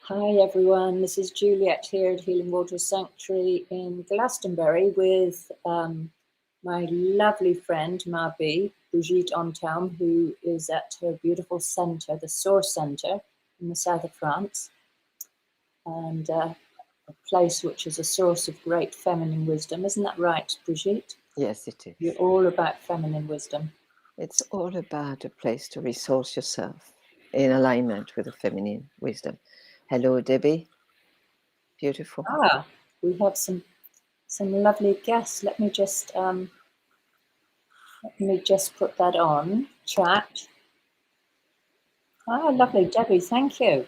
Hi everyone, this is Juliet here at Healing Waters Sanctuary in Glastonbury with my lovely friend Mabi, Brigitte Ontelme, who is at her beautiful centre, the Source Centre in the south of France, and a place which is a source of great feminine wisdom. Isn't that right, Brigitte? Yes, it is. You're all about feminine wisdom. It's all about a place to resource yourself in alignment with the feminine wisdom. Hello, Debbie. Beautiful. We have some lovely guests. Let me just put that on chat. Lovely, Debbie. Thank you.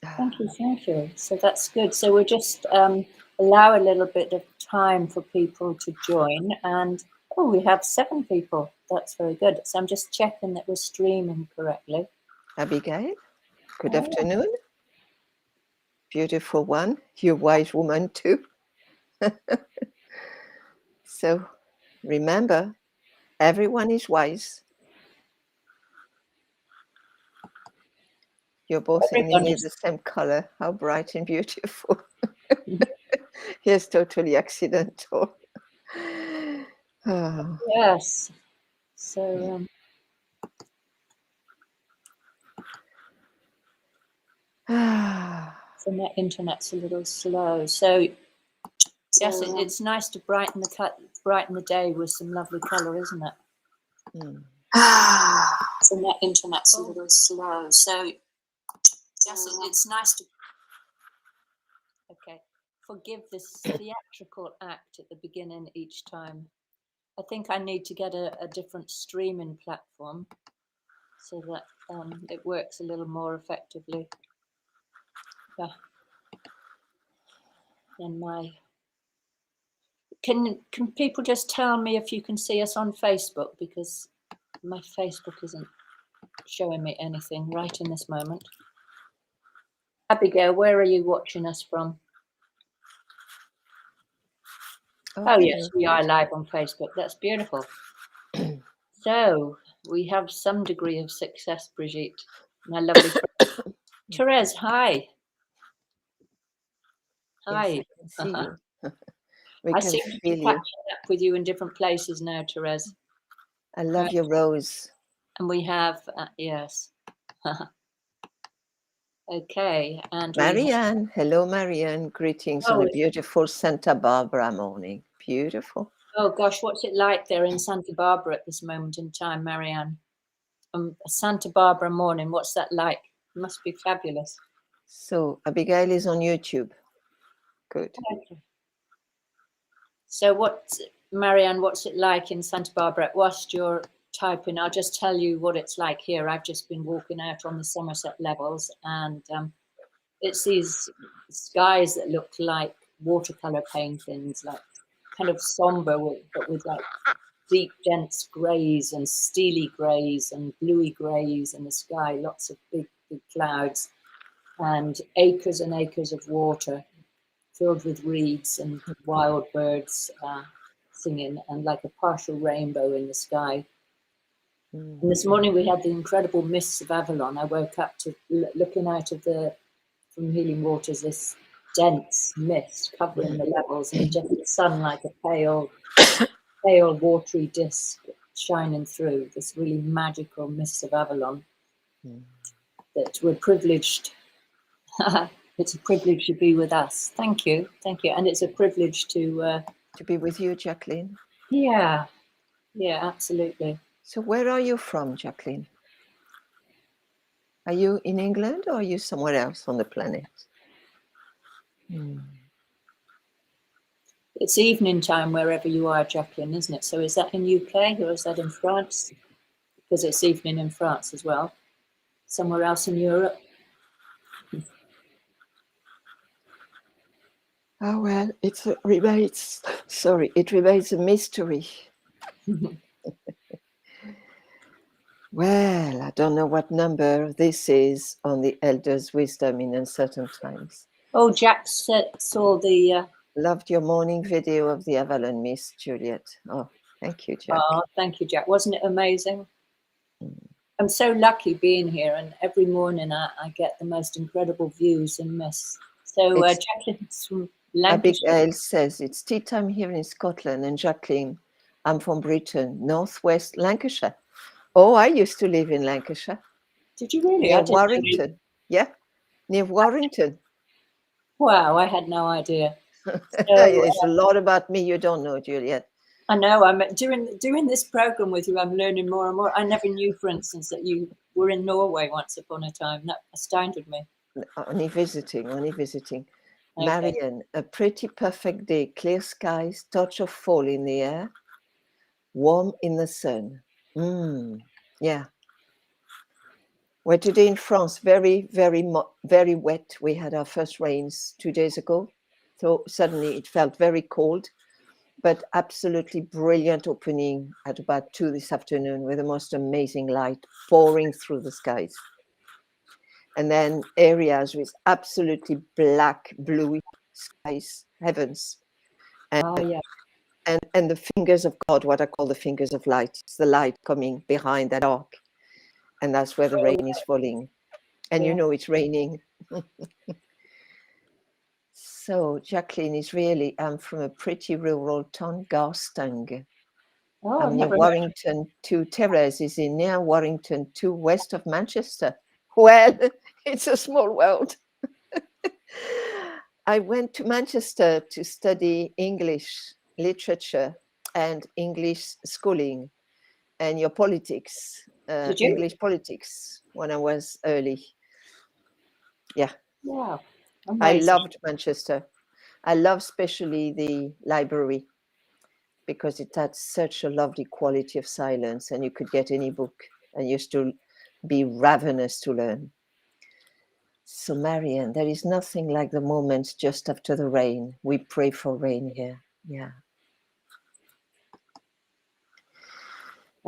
Thank you. So that's good. So we'll just allow a little bit of time for people to join. And we have 7 people. That's very good. So I'm just checking that we're streaming correctly. Abigail, good afternoon. Beautiful one. You wise woman too. So remember, everyone is wise. You're both in nearly the same color. How bright and beautiful. Yes, totally accidental. Oh. Yes. So so my internet's a little slow. So yes, it's nice to brighten the day with some lovely color, isn't it? So my internet's a little slow. So yes, it's nice to. Okay, forgive this theatrical act at the beginning each time. I think I need to get a different streaming platform so that it works a little more effectively. Yeah. And can people just tell me if you can see us on Facebook, because my Facebook isn't showing me anything right in this moment. Abigail, where are you watching us from? Oh yes, we are live on Facebook. That's beautiful. So we have some degree of success, Brigitte. My lovely friend. Therese, hi. Hi. Yes, I can see you. I seem to be catching up with you in different places now, Therese. I love your rose. And we have, yes. Okay. And Marianne. Hello, Marianne. Greetings on a beautiful Santa Barbara morning. Beautiful. Oh, gosh, what's it like there in Santa Barbara at this moment in time, Marianne? Santa Barbara morning, what's that like? It must be fabulous. So Abigail is on YouTube. Good. Okay. So Marianne, what's it like in Santa Barbara? Whilst you're typing, I'll just tell you what it's like here. I've just been walking out on the Somerset levels, and it's these skies that look like watercolor paintings, like kind of somber, but with like deep, dense greys and steely greys and bluey greys in the sky, lots of big, big clouds, and acres of water filled with reeds and wild birds singing, and like a partial rainbow in the sky. And this morning we had the incredible mists of Avalon. I woke up to looking out of from Healing Waters, this dense mist covering the levels, and just the sun like a pale, watery disc shining through, this really magical mist of Avalon that we're privileged. It's a privilege to be with us. Thank you. And it's a privilege to be with you, Jacqueline. Yeah, absolutely. So where are you from, Jacqueline? Are you in England or are you somewhere else on the planet? It's evening time wherever you are, Jacqueline, isn't it? So is that in UK or is that in France? Because it's evening in France as well. Somewhere else in Europe? Oh, well, it remains a mystery. Well, I don't know what number this is on the Elder's Wisdom in Uncertain Times. Oh, Jack saw the... Loved your morning video of the Avalon Mist, Juliet. Oh, thank you, Jack. Oh, thank you, Jack. Wasn't it amazing? I'm so lucky being here, and every morning I get the most incredible views and miss. So It's Jacqueline's from Lancashire. Abigail says it's tea time here in Scotland, and Jacqueline, I'm from Britain, northwest Lancashire. Oh, I used to live in Lancashire, Did you really? near I didn't know you. Warrington. Yeah, near Warrington. Wow, I had no idea. So There's a lot about me you don't know, Juliet. I know. I'm doing this program with you. I'm learning more and more. I never knew, for instance, that you were in Norway once upon a time. That astounded me. Only visiting, only visiting. Okay. Marion, a pretty perfect day, clear skies, touch of fall in the air, warm in the sun. Yeah. We're today in France, very, very wet. We had our first rains 2 days ago. So suddenly it felt very cold, but absolutely brilliant opening at about 2 this afternoon with the most amazing light pouring through the skies. And then areas with absolutely black, bluey skies, heavens. Yeah. And the fingers of God, what I call the fingers of light. It's the light coming behind that arc. And that's where the rain is falling. And you know it's raining. So Jacqueline is really, I'm from a pretty rural town, Garstang. I'm near Warrington 2. Therese is in near Warrington 2, west of Manchester. Well, it's a small world. I went to Manchester to study English literature and English schooling and your politics, Did you? English politics when I was early. Yeah. Yeah. I Amazing. loved Manchester. I love especially the library because it had such a lovely quality of silence and you could get any book and used to be ravenous to learn. So Marianne, there is nothing like the moments just after the rain. We pray for rain here. Yeah.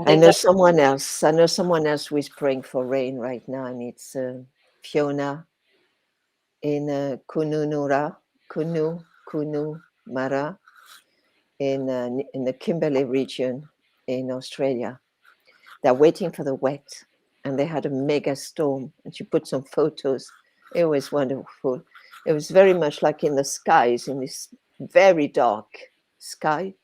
I know someone else. I know someone else who is praying for rain right now, and it's Fiona in Kununura, Kunumara, in the Kimberley region in Australia. They're waiting for the wet, and they had a mega storm. And she put some photos. It was wonderful. It was very much like in the skies, in this very dark sky.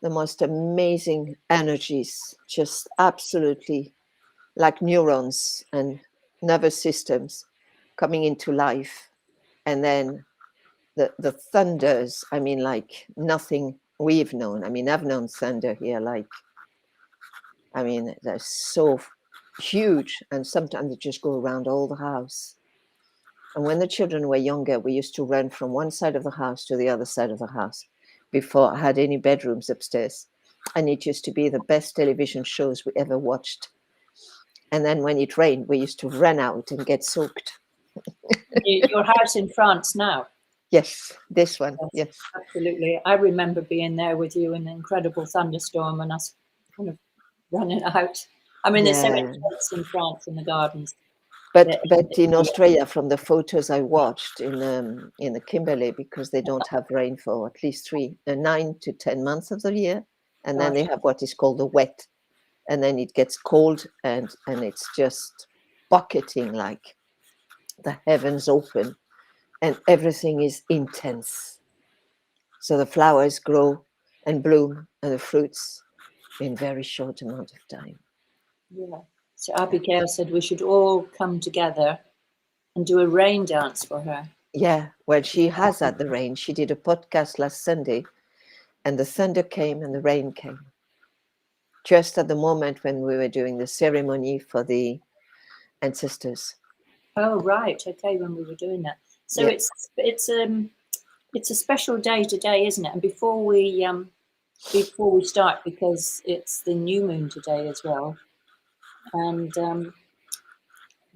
The most amazing energies, just absolutely like neurons and nervous systems coming into life. And then the thunders, I mean, like nothing we've known. I mean, I've known thunder here, like, I mean, they're so huge. And sometimes they just go around all the house. And when the children were younger, we used to run from one side of the house to the other side of the house before I had any bedrooms upstairs. And it used to be the best television shows we ever watched. And then when it rained, we used to run out and get soaked. Your house in France now? Yes, this one. Yes. Absolutely. I remember being there with you in an incredible thunderstorm and us kind of running out. I mean, there's so many tents in France in the gardens. But in Australia, from the photos I watched in the Kimberley, because they don't have rain for at least 9 to 10 months of the year, and then they have what is called the wet, and then it gets cold and it's just bucketing, like the heavens open, and everything is intense. So the flowers grow and bloom, and the fruits in very short amount of time. Yeah. So Abigail said we should all come together and do a rain dance for her. Yeah, well, she has had the rain. She did a podcast last Sunday, and the thunder came and the rain came. Just at the moment when we were doing the ceremony for the ancestors. Oh, right. Okay, when we were doing that. So yeah. It's a special day today, isn't it? And before we start, because it's the new moon today as well, and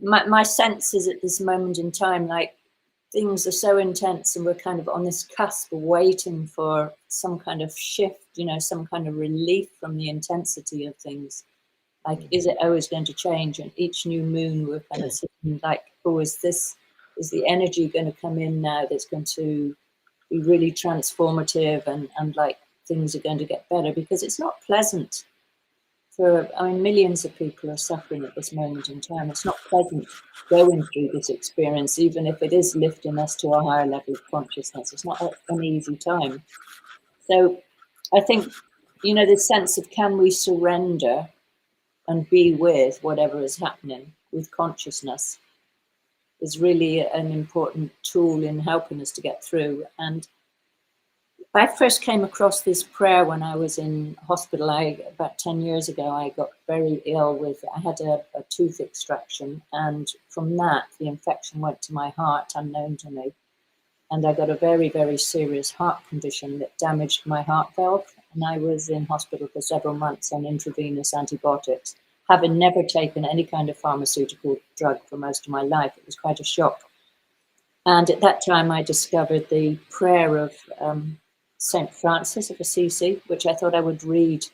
my sense is at this moment in time, like things are so intense and we're kind of on this cusp waiting for some kind of shift, some kind of relief from the intensity of things. Like, is it always going to change? And each new moon we're kind of sitting like, oh, is the energy going to come in now that's going to be really transformative and like things are going to get better? Because it's not pleasant for, I mean, millions of people are suffering at this moment in time. It's not pleasant going through this experience, even if it is lifting us to a higher level of consciousness. It's not an easy time. So I think, you know, this sense of, can we surrender and be with whatever is happening with consciousness is really an important tool in helping us to get through. And I first came across this prayer when I was in hospital. About 10 years ago, I got very ill with, I had a tooth extraction. And from that, the infection went to my heart, unknown to me. And I got a very, very serious heart condition that damaged my heart valve. And I was in hospital for several months on intravenous antibiotics, having never taken any kind of pharmaceutical drug for most of my life. It was quite a shock. And at that time, I discovered the prayer of St. Francis of Assisi, which I thought I would read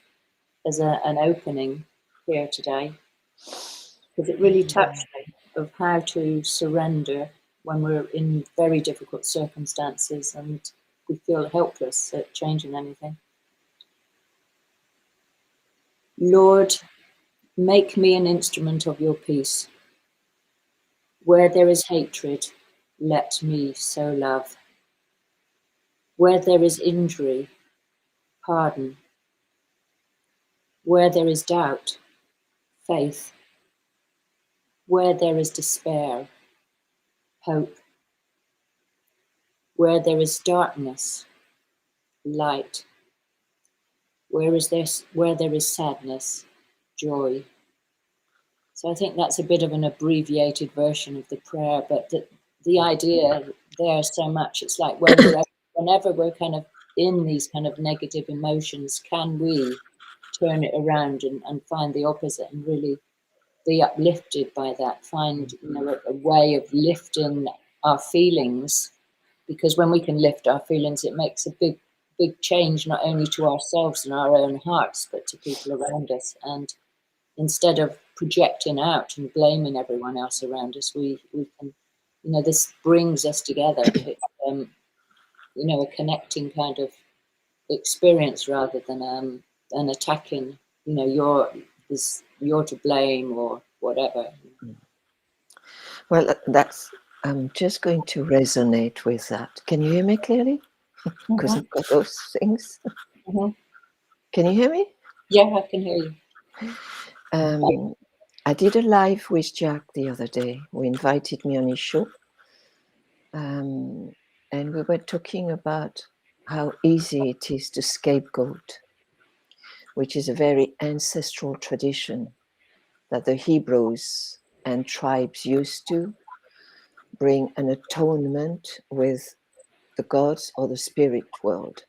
as an opening here today, because it really touched me of how to surrender when we're in very difficult circumstances and we feel helpless at changing anything. Lord, make me an instrument of your peace. Where there is hatred, let me sow love. Where there is injury, pardon. Where there is doubt, faith. Where there is despair, hope. Where there is darkness, light. Where there is sadness, joy. So I think that's a bit of an abbreviated version of the prayer, but the idea there so much, it's like whenever we're kind of in these kind of negative emotions, can we turn it around and find the opposite and really be uplifted by that, find, you know, a way of lifting our feelings, because when we can lift our feelings, it makes a big change, not only to ourselves and our own hearts, but to people around us. And instead of projecting out and blaming everyone else around us, we can, you know, this brings us together. It's, you know, a connecting kind of experience rather than attacking, you know, you're to blame or whatever. Well, I'm just going to resonate with that. Can you hear me clearly? Because I've got those things. Can you hear me? Yeah, I can hear you. I did a live with Jack the other day. We invited me on his show. And we were talking about how easy it is to scapegoat, which is a very ancestral tradition that the Hebrews and tribes used to bring an atonement with the gods or the spirit world.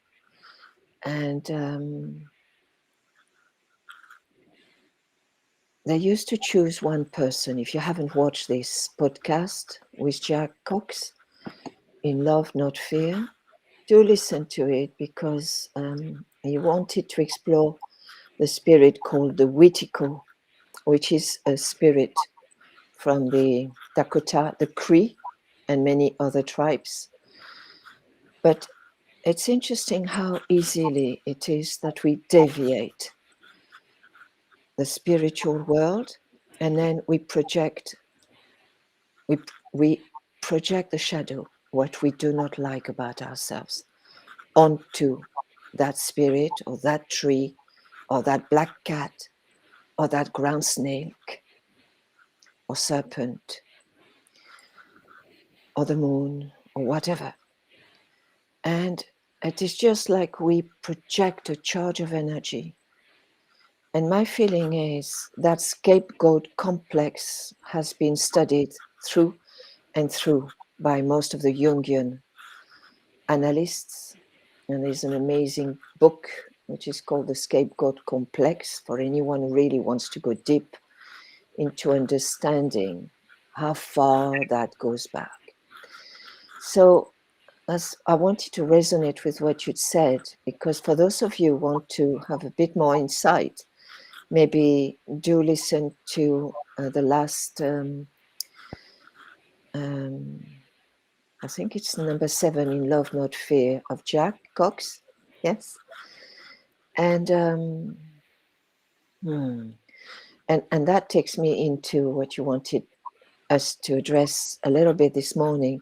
And they used to choose one person. If you haven't watched this podcast with Jack Cox, In Love, Not Fear, do listen to it, because he wanted to explore the spirit called the Witiko, which is a spirit from the Dakota, the Cree, and many other tribes. But it's interesting how easily it is that we deviate the spiritual world, and then we project the shadow, what we do not like about ourselves, onto that spirit or that tree or that black cat or that ground snake or serpent or the moon or whatever. And it is just like we project a charge of energy. And my feeling is that scapegoat complex has been studied through and through by most of the Jungian analysts. And there's an amazing book which is called The Scapegoat Complex for anyone who really wants to go deep into understanding how far that goes back. So as I wanted to resonate with what you'd said, because for those of you who want to have a bit more insight, maybe do listen to the last, I think it's number 7, In Love, Not Fear, of Jack Cox. Yes. And Hmm. And that takes me into what you wanted us to address a little bit this morning,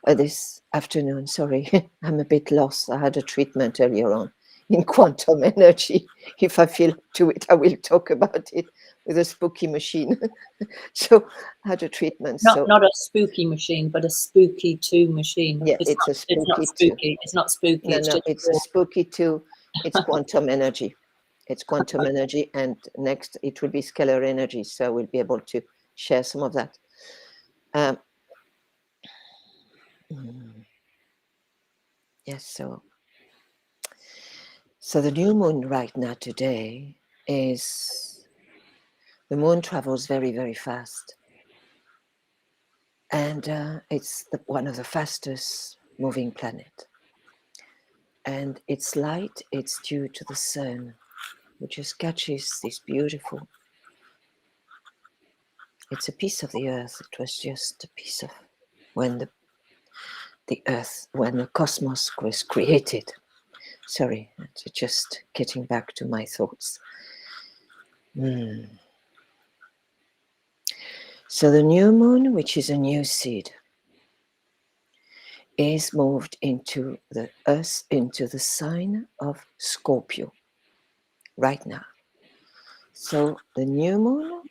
this afternoon. Sorry, I'm a bit lost. I had a treatment earlier on in quantum energy. If I feel to it, I will talk about it with a spooky machine. So I had a treatment. So Not a spooky machine, but a spooky 2 machine. yeah, It's it's a not spooky too. spooky. It's not spooky. No, It's no, just it's a spooky too. It's quantum energy. It's quantum energy, and next it will be scalar energy. So we'll be able to share some of that. Um, yes, so the new moon right now today is, the moon travels very, very fast. And it's one of the fastest moving planet. And its light, it's due to the sun, which just catches this beautiful, it's a piece of the earth. It was just a piece of when the earth, when the cosmos was created. Sorry, just getting back to my thoughts. So the new moon, which is a new seed, is moved into the earth, into the sign of Scorpio right now. So the new moon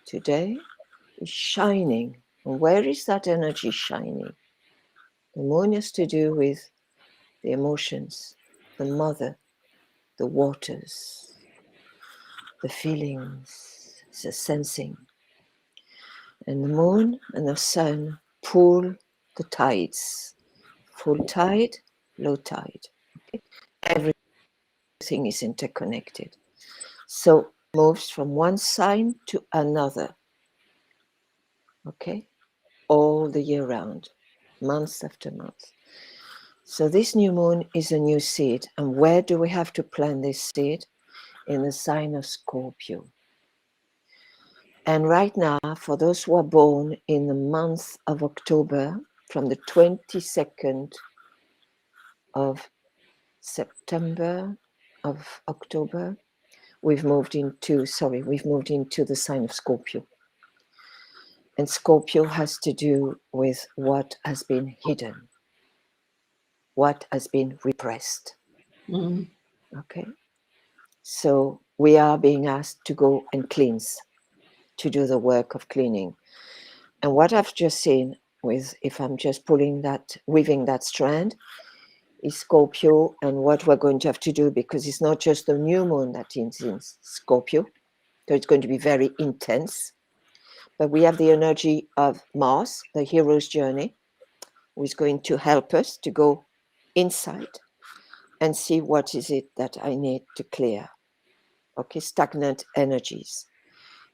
today is shining. Where is that energy shining? The moon has to do with the emotions, the mother, the waters, the feelings, the sensing. And the moon and the sun pull the tides. Full tide, low tide. Okay? Everything is interconnected. So moves from one sign to another. Okay? All the year round, month after month. So this new moon is a new seed. And where do we have to plant this seed? In the sign of Scorpio. And right now, for those who are born in the month of October, from the 22nd of September of October, we've moved into the sign of Scorpio. And Scorpio has to do with what has been hidden, what has been repressed. Okay. So we are being asked to go and cleanse, to do the work of cleaning. And what I've just seen with, if I'm just weaving that strand, is Scorpio, and what we're going to have to do, because it's not just the new moon that is in Scorpio, so it's going to be very intense. But we have the energy of Mars, the hero's journey, who is going to help us to go inside and see what is it that I need to clear. Okay, stagnant energies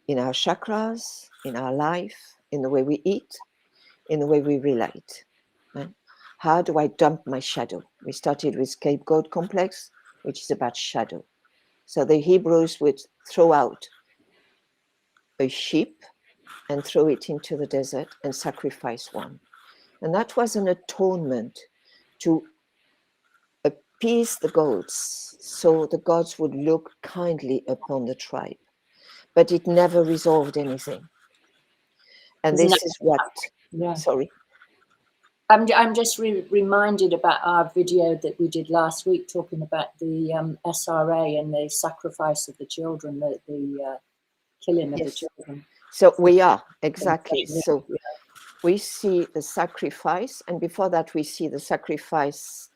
in our chakras, in our life, in the way we eat, in the way we relate. Right? How do I dump my shadow? We started with scapegoat complex, which is about shadow. So the Hebrews would throw out a sheep and throw it into the desert and sacrifice one. And that was an atonement to appease the gods, so the gods would look kindly upon the tribe. But it never resolved anything. And Isn't this that, is what, yeah. sorry. I'm just reminded about our video that we did last week talking about the SRA and the sacrifice of the children, the killing of the children. So we are, exactly. So we see the sacrifice, and before that we see the sacrifice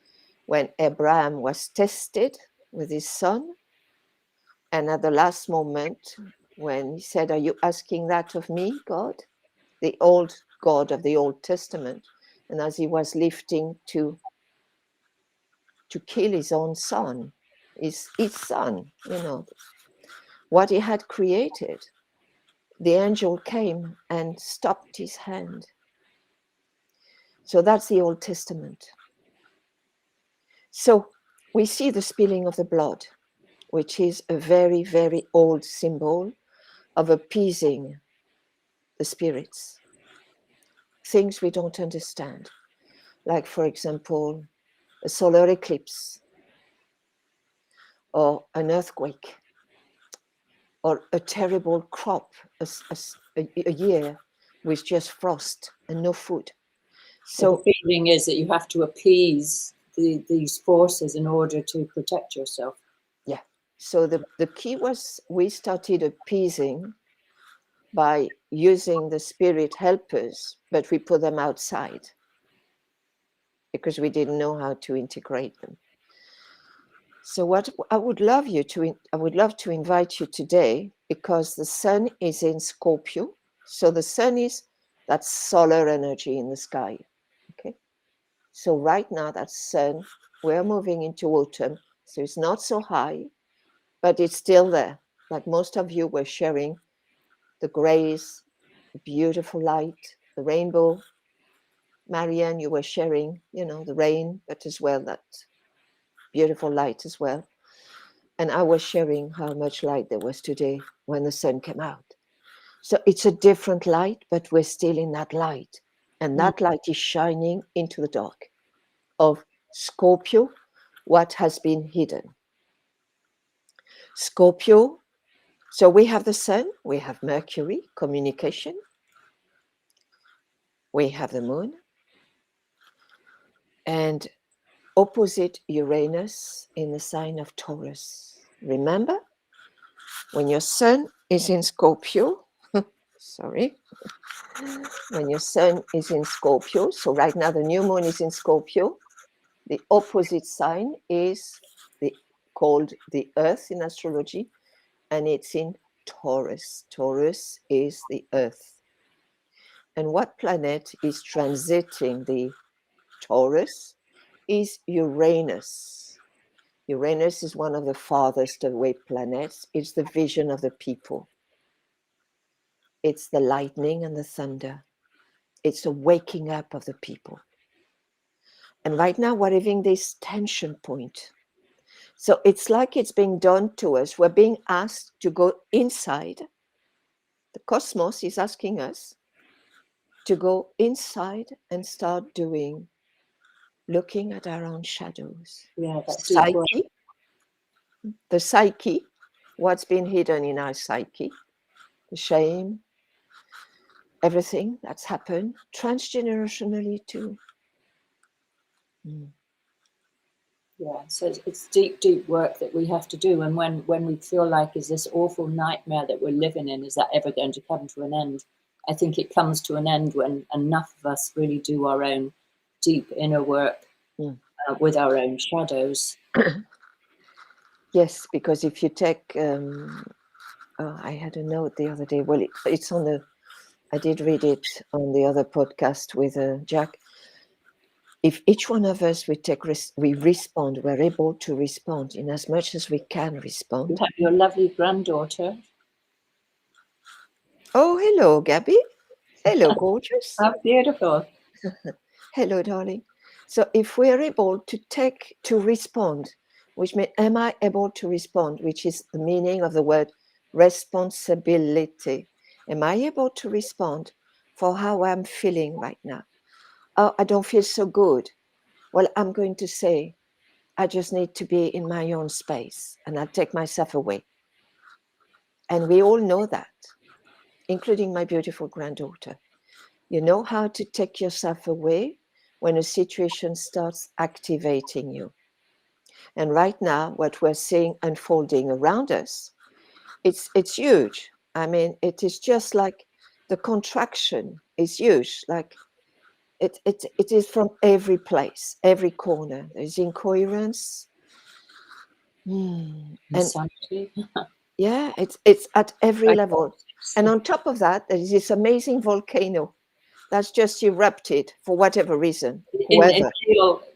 when Abraham was tested with his son, and at the last moment when he said, "Are you asking that of me, God?" The old God of the Old Testament. And as he was lifting to kill his own son, his son, what he had created, the angel came and stopped his hand. So that's the Old Testament. So we see the spilling of the blood, which is a very, very old symbol of appeasing the spirits, things we don't understand. Like, for example, a solar eclipse or an earthquake. or a terrible crop, a year with just frost and no food. So the feeling is that you have to appease these forces in order to protect yourself. Yeah. So the key was we started appeasing by using the spirit helpers, but we put them outside because we didn't know how to integrate them. So what I would love to invite you today, because the sun is in Scorpio. So the sun is that solar energy in the sky. Okay. So right now that sun, we're moving into autumn. So it's not so high, but it's still there. Like most of you were sharing the grays, the beautiful light, the rainbow. Marianne, you were sharing, the rain, but as well that beautiful light as well. And I was sharing how much light there was today when the sun came out. So it's a different light, but we're still in that light. And that light is shining into the dark of Scorpio, what has been hidden. Scorpio, so we have the sun, we have Mercury, communication. We have the moon. And opposite Uranus in the sign of Taurus. Remember, when your sun is in Scorpio, when your sun is in Scorpio, so right now the new moon is in Scorpio, the opposite sign is called the Earth in astrology, and it's in Taurus. Taurus is the Earth. And what planet is transiting the Taurus is Uranus. Uranus is one of the farthest away planets. It's the vision of the people. It's the lightning and the thunder. It's the waking up of the people. And right now we're having this tension point. So it's like it's being done to us. We're being asked to go inside. The cosmos is asking us to go inside and start looking at our own shadows. Yeah, that's psyche. The psyche, what's been hidden in our psyche, the shame, everything that's happened transgenerationally too. Yeah, so it's deep work that we have to do. And when we feel like, is this awful nightmare that we're living in, is that ever going to come to an end? I think it comes to an end when enough of us really do our own deep inner work with our own shadows. Yes, because if you take, I had a note the other day. Well, it's on I did read it on the other podcast with Jack. If each one of us we respond, we're able to respond in as much as we can respond. You have your lovely granddaughter. Oh, hello, Gabby. Hello, gorgeous. How beautiful. Hello, darling. So if we're able to respond, which means, am I able to respond, which is the meaning of the word responsibility. Am I able to respond for how I'm feeling right now? Oh, I don't feel so good. Well, I'm going to say, I just need to be in my own space, and I'll take myself away. And we all know that, including my beautiful granddaughter. You know how to take yourself away when a situation starts activating you. And right now, what we're seeing unfolding around us, it's huge. I mean, it is just like the contraction is huge. Like it is from every place, every corner. There's incoherence. Insanity. Yeah, it's at every level. And on top of that, there is this amazing volcano that's just erupted for whatever reason. In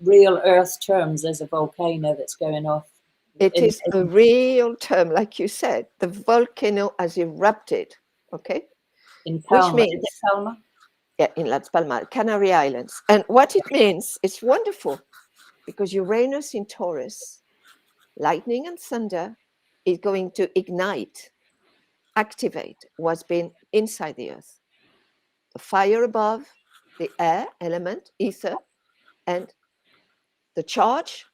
real Earth terms, there's a volcano that's going off. It is a real term, like you said. The volcano has erupted. Okay. In Palma. Which means, is it Palma? Yeah, in Las Palmas, Canary Islands. And what it means, it's wonderful, because Uranus in Taurus, lightning and thunder, is going to ignite, activate what's been inside the earth. The fire above, the air element, ether, and the charge,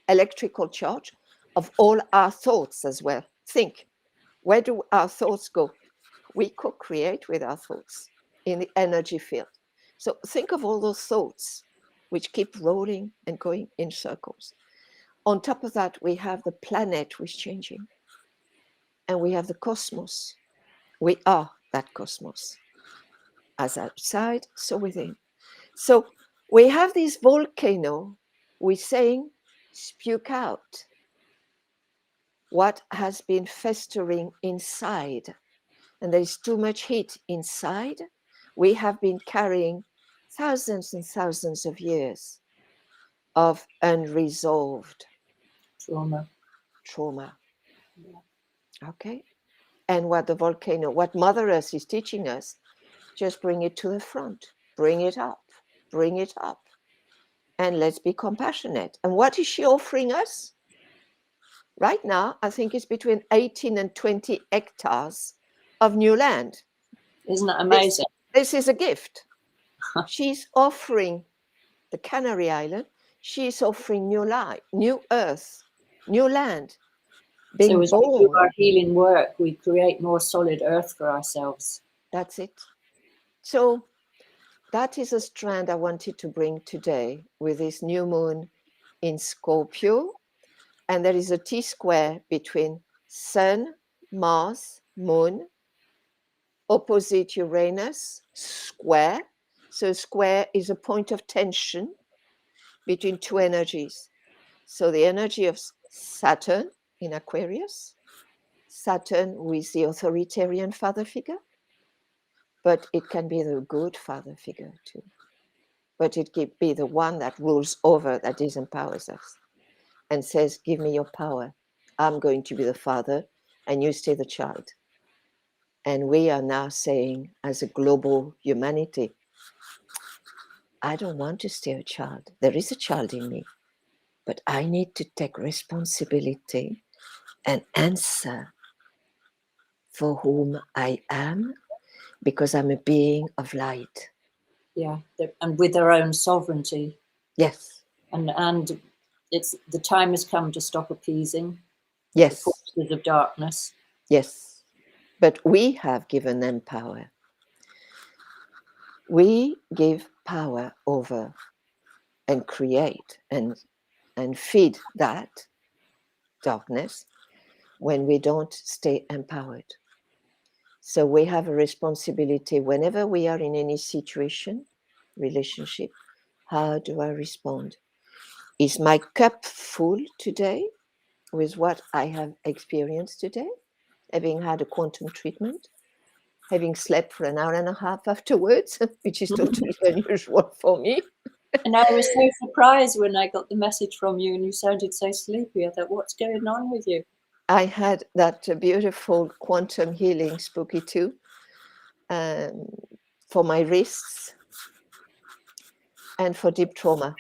electrical charge of all our thoughts as well. Think, Where do our thoughts go? We co-create with our thoughts in the energy field. So think of all those thoughts which keep rolling and going in circles. On top of that, we have the planet which is changing. And we have the cosmos. We are that cosmos. As outside, so within. So we have this volcano, we're saying, spew out what has been festering inside. And there is too much heat inside. We have been carrying thousands and thousands of years of unresolved trauma. Yeah. Okay? And what the volcano, what Mother Earth is teaching us, just bring it to the front, bring it up, and let's be compassionate. And what is she offering us? Right now, I think it's between 18 and 20 hectares of new land. Isn't that amazing? This is a gift. She's offering the Canary Island. She's offering new life, new earth, new land. So as we do our healing work, we create more solid earth for ourselves. That's it. So that is a strand I wanted to bring today with this new moon in Scorpio. And there is a T-square between Sun, Mars, Moon, opposite Uranus, square. So square is a point of tension between two energies. So the energy of Saturn in Aquarius, Saturn with the authoritarian father figure, but it can be the good father figure too. But it can be the one that rules over, that disempowers us and says, give me your power. I'm going to be the father and you stay the child. And we are now saying, as a global humanity, I don't want to stay a child. There is a child in me, but I need to take responsibility and answer for whom I am, because I'm a being of light. Yeah, and with their own sovereignty. Yes. And it's the time has come to stop appeasing Yes. the forces of darkness. Yes. But we have given them power. We give power over and create and feed that darkness when we don't stay empowered. So we have a responsibility whenever we are in any situation, relationship. How do I respond? Is my cup full today with what I have experienced today, having had a quantum treatment, having slept for an hour and a half afterwards, which is totally unusual for me? And I was so surprised when I got the message from you and you sounded so sleepy. I thought, what's going on with you? I had that beautiful quantum healing, Spooky 2, for my wrists and for deep trauma.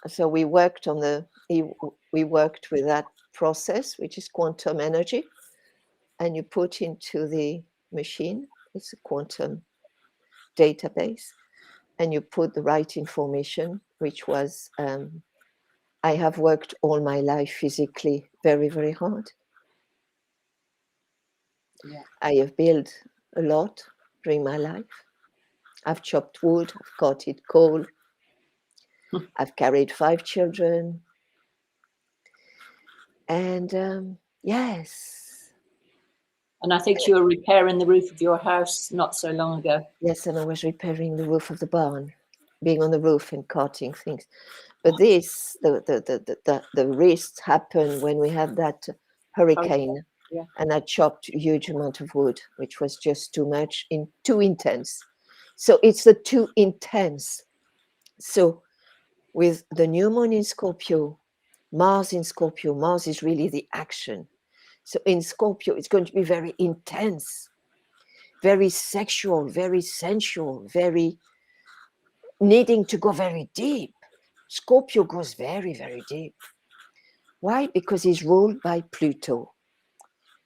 So we worked with that process, which is quantum energy, and you put into the machine, it's a quantum database, and you put the right information, which was, I have worked all my life physically very, very hard. Yeah. I have built a lot during my life. I've chopped wood, I've cutted coal, I've carried 5 children. And yes. And I think you were repairing the roof of your house not so long ago. Yes, and I was repairing the roof of the barn, being on the roof and cutting things. But this, the wrist happened when we had that hurricane, yeah. and I chopped a huge amount of wood, which was just too much, too intense. So it's the too intense. So with the new moon in Scorpio, Mars in Scorpio, Mars is really the action. So in Scorpio, it's going to be very intense, very sexual, very sensual, very needing to go very deep. Scorpio goes very, very deep. Why? Because he's ruled by Pluto.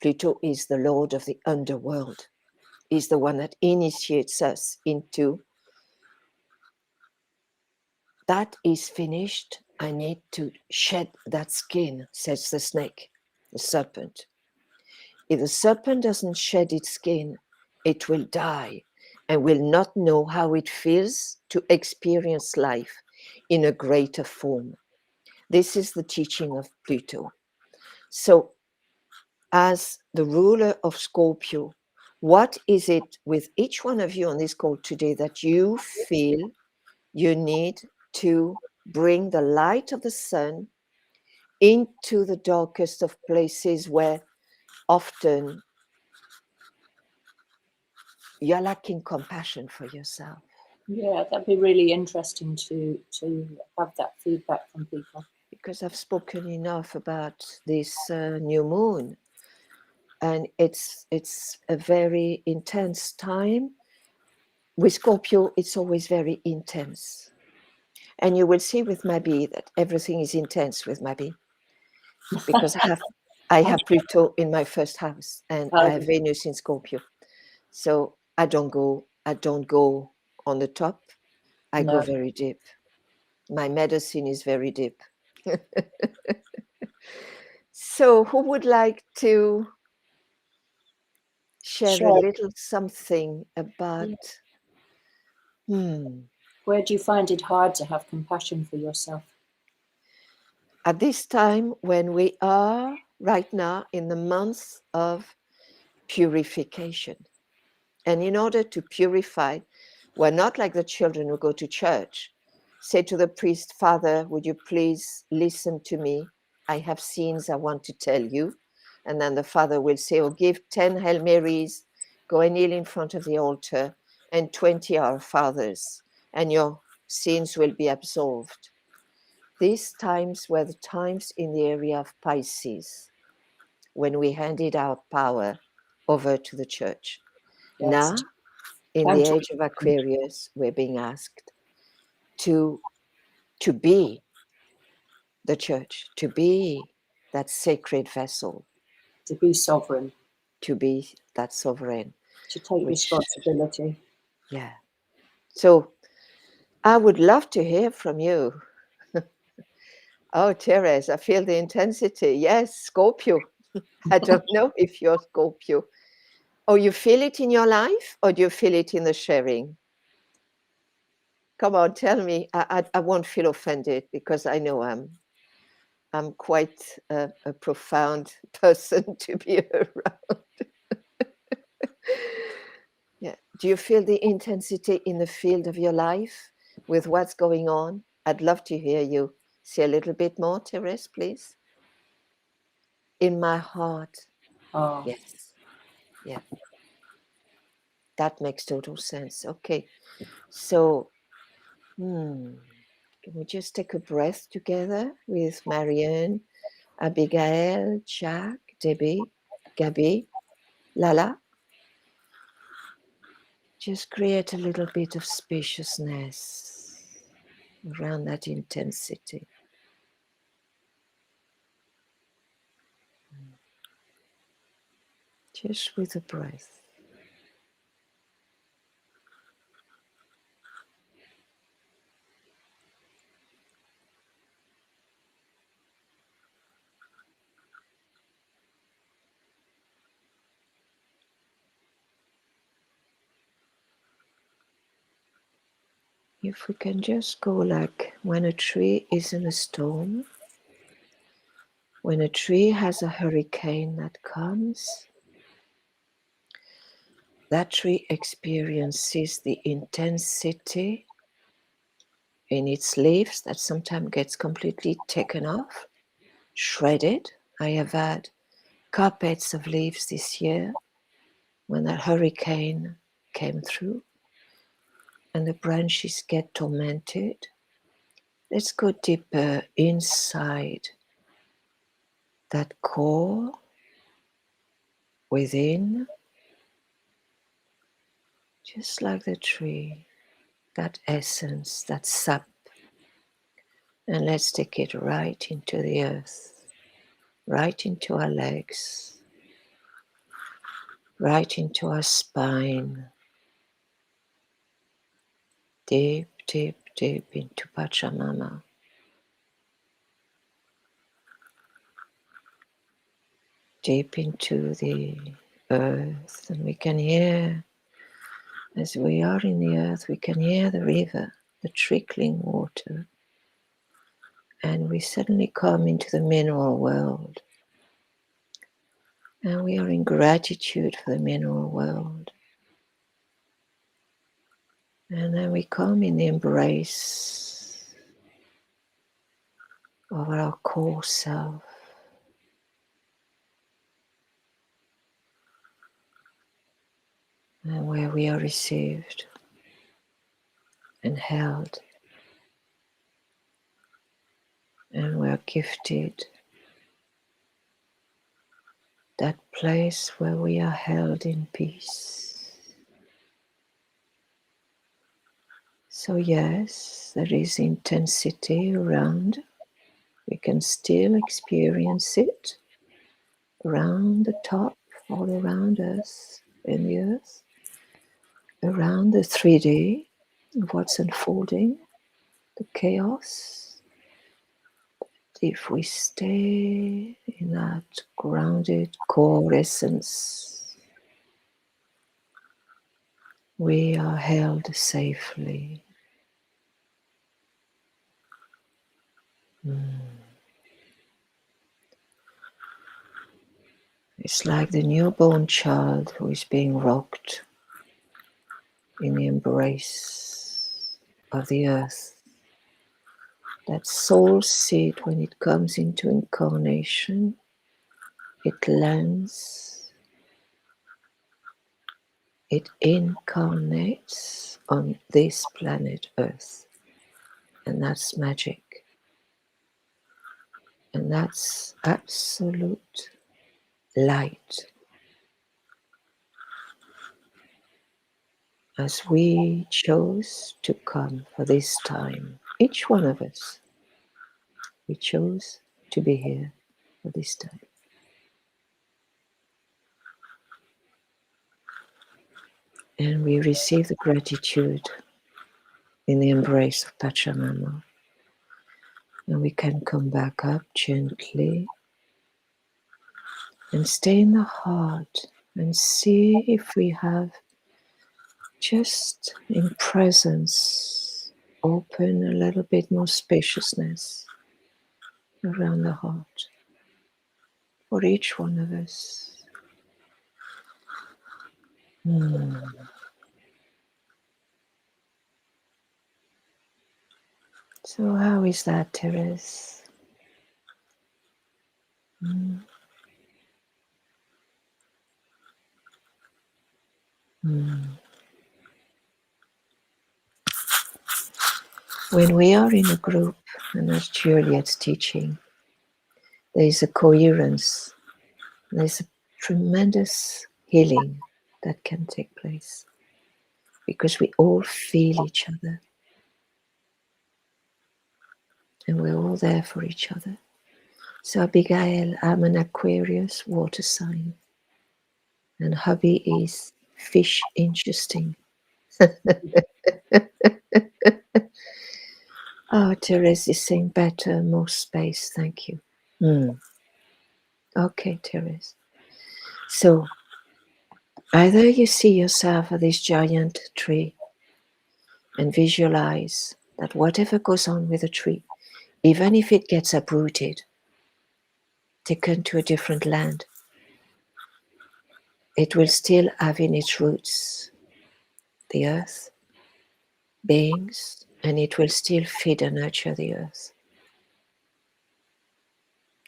Pluto is the lord of the underworld. He's the one that initiates us into that is finished. I need to shed that skin, says the snake, the serpent. If the serpent doesn't shed its skin, it will die and will not know how it feels to experience life in a greater form. This is the teaching of Pluto. So, as the ruler of Scorpio, what is it with each one of you on this call today that you feel you need to bring the light of the sun into the darkest of places where often you're lacking compassion for yourself? Yeah, that'd be really interesting to have that feedback from people. Because I've spoken enough about this new moon, and it's a very intense time. With Scorpio, it's always very intense. And you will see with Mabi that everything is intense with Mabi, because I have Pluto in my first house and I have Venus in Scorpio. So I don't go on the top. I go very deep. My medicine is very deep. So who would like to share a little something about Where do you find it hard to have compassion for yourself? at this time when we are right now in the month of purification? And in order to purify, we're not like the children who go to church. Say to the priest, Father, would you please listen to me? I have sins I want to tell you. And then the father will say, oh, give 10 Hail Marys, go and kneel in front of the altar, and 20 Our Fathers, and your sins will be absolved. These times were the times in the area of Pisces, when we handed our power over to the church. Yes. Now, in the age of Aquarius, we're being asked to be the church, to be that sacred vessel, to be sovereign, to be that sovereign, to take responsibility. Yeah. So I would love to hear from you. Oh, Therese, I feel the intensity. Yes, Scorpio. I don't know if you're Scorpio. Oh, you feel it in your life, or do you feel it in the sharing? Come on, tell me. I won't feel offended, because I know I'm quite a profound person to be around. Yeah. Do you feel the intensity in the field of your life with what's going on? I'd love to hear you say a little bit more, Therese, please. In my heart. Oh. Yes. Yeah. That makes total sense. Okay. So, can we just take a breath together with Marianne, Abigail, Jack, Debbie, Gabby, Lala? Just create a little bit of spaciousness around that intensity. Just with the breath. If we can just go like when a tree is in a storm, when a tree has a hurricane that comes, that tree experiences the intensity in its leaves that sometimes gets completely taken off, shredded. I have had carpets of leaves this year when that hurricane came through and the branches get tormented. Let's go deeper inside that core within, just like the tree, that essence, that sap. And let's take it right into the earth, right into our legs, right into our spine, deep, deep, deep into Pachamama. deep into the earth, and we can hear, as we are in the earth, we can hear the river, the trickling water, and we suddenly come into the mineral world, and we are in gratitude for the mineral world. And then we come in the embrace of our core self, and where we are received and held, and we are gifted that place where we are held in peace. So yes, there is intensity around. We can still experience it around the top, all around us in the earth, around the 3D of what's unfolding, the chaos. If we stay in that grounded core essence, we are held safely. It's like the newborn child who is being rocked in the embrace of the earth. That soul seed, when it comes into incarnation, it lands, it incarnates on this planet Earth. And that's magic. And that's absolute light. As we chose to come for this time, each one of us, we chose to be here for this time. And we receive the gratitude in the embrace of Pachamama. And we can come back up gently and stay in the heart and see if we have just in presence open a little bit more spaciousness around the heart for each one of us. So how is that, Therese? When we are in a group, and as Juliet's teaching, there is a coherence, there's a tremendous healing that can take place because we all feel each other and we're all there for each other. So Abigail, I'm an Aquarius water sign and hubby is fish interesting. Oh, Therese is saying better, more space, thank you. Okay, Therese. So either you see yourself as this giant tree and visualize that whatever goes on with the tree, even if it gets uprooted, taken to a different land, it will still have in its roots the earth, beings, and it will still feed and nurture the earth.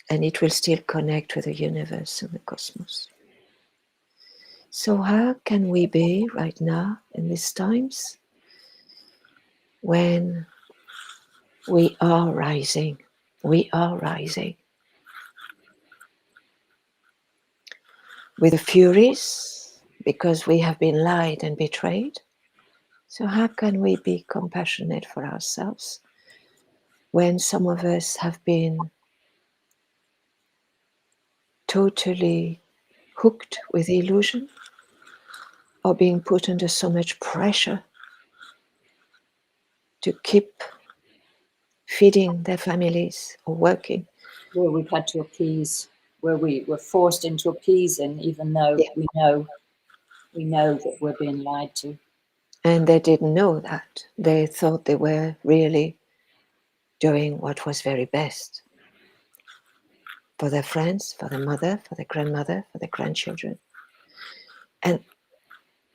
And it will still connect with the universe and the cosmos. So how can we be right now in these times when we are rising? We are rising. With the furies, because we have been lied and betrayed. So how can we be compassionate for ourselves when some of us have been totally hooked with illusion or being put under so much pressure to keep feeding their families or working? Well, we've had to appease. where we were forced into appeasing, even though Yeah. we know that we're being lied to. And they didn't know that. They thought they were really doing what was very best for their friends, for their mother, for their grandmother, for their grandchildren. And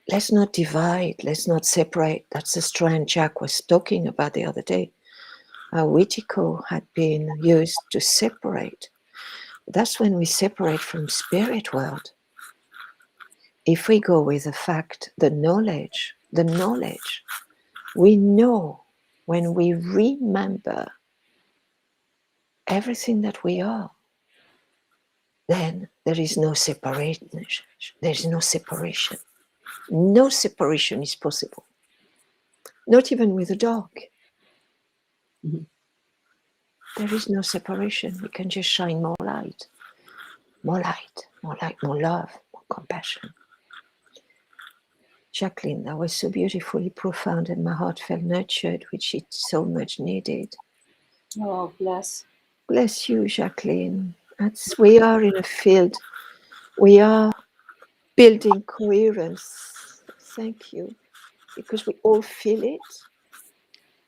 let's not divide, let's not separate. That's the strand Jack was talking about the other day. How Witiko had been used to separate. That's when we separate from spirit world. If we go with the fact, the knowledge, we know when we remember everything that we are, then there is no separation. There is no separation. No separation is possible. Not even with a dog. Mhm. There is no separation. We can just shine more light, more light, more light, more love, more compassion. Jacqueline, that was so beautifully profound, and my heart felt nurtured, which it so much needed. Oh, bless. Bless you, Jacqueline. We are in a field. We are building coherence. Thank you, because we all feel it.